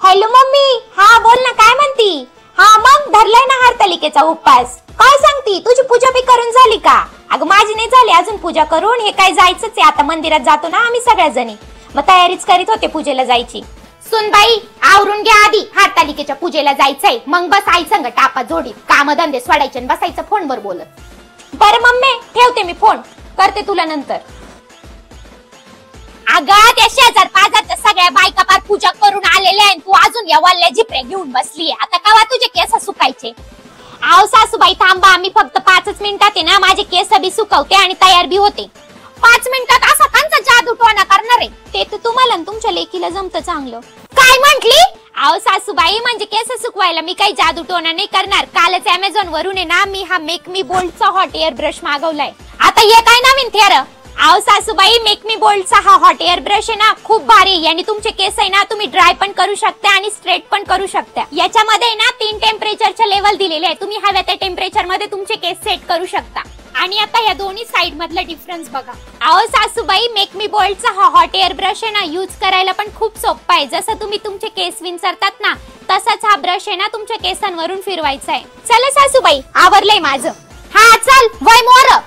Hello mummy, हा बोल ना, काय म्हणती? हा मग धरलाय ना हरतालिकेचा उपवास? काय सांगती, तुझी पूजा बी करून झाली का? अगं माझी नाही झाली अजून पूजा करून, हे काय जायचंच आहे आता, मंदिरात जातो ना आम्ही सगळ्या जणी, मग तयारीच करीत होते पूजेला जायची. सुनबाई आवरून घ्या आधी, हरतालिकेच्या पूजेला जायचंय, मग बस आई संग टापा जोडीत, काम धंदे सोडायचे बसायचं फोनवर बोलत. बरं मम्मी ठेवते मी फोन, करते तुला नंतर. अगं त्या शेजार पाजारच्या सगळ्या बायका पार पूजा करून आलेल्या आहेत, तू अजून या वल्ल्या जिपऱ्या घेऊन बसली, आता केव्हा तुझे केस सुकायचे? आव सासूबाई थांबा, आम्ही फक्त 5 मिनिटात आहे ना माझे केस बी सुकवते आणि तयार बी होते. 5 मिनिटात असा कांचा जादू टोना करणार आहे? ते तर तुम्हाला तुम्हाला लेकीला जमतं चांगलं. काय म्हंटली? आव सासूबाई म्हणजे केस सुकवायला मी काही जादू टोना नाही करणार. कालच अमेझॉन वरून आहे ना मी हा मेक मी बोल्डचा हॉट एअर ब्रश मागवलाय. आता हे काय नवीन थेर? आव सासूबाई मेक मी बोल्डचा हा हॉट एअर ब्रश आहे ना खूप भारी, यानी तुमचे केस आहे ना तुम्ही ड्राय पण करू शकता आणि स्ट्रेट पण करू शकता. याच्यामध्ये ना 3 टेम्परेचरच्या लेवल दिलेले आहे, तुम्ही हव्या त्या टेम्परेचर मध्ये तुमचे केस सेट करू शकता. आणि आता या दोन्ही साइड मधला डिफरन्स बघा. आव सासूबाई मेक मी बोल्डचा हा हॉट एअर ब्रश आहे ना यूज करायला पण खूप सोपा आहे. जसं तुम्ही तुमचे केस विंचरतात ना तसाच हा ब्रश आहे ना तुमच्या केसांवरून फिरवायचा आहे. चला सासूबाई आवरलंय माझं. हा चल वय मोर.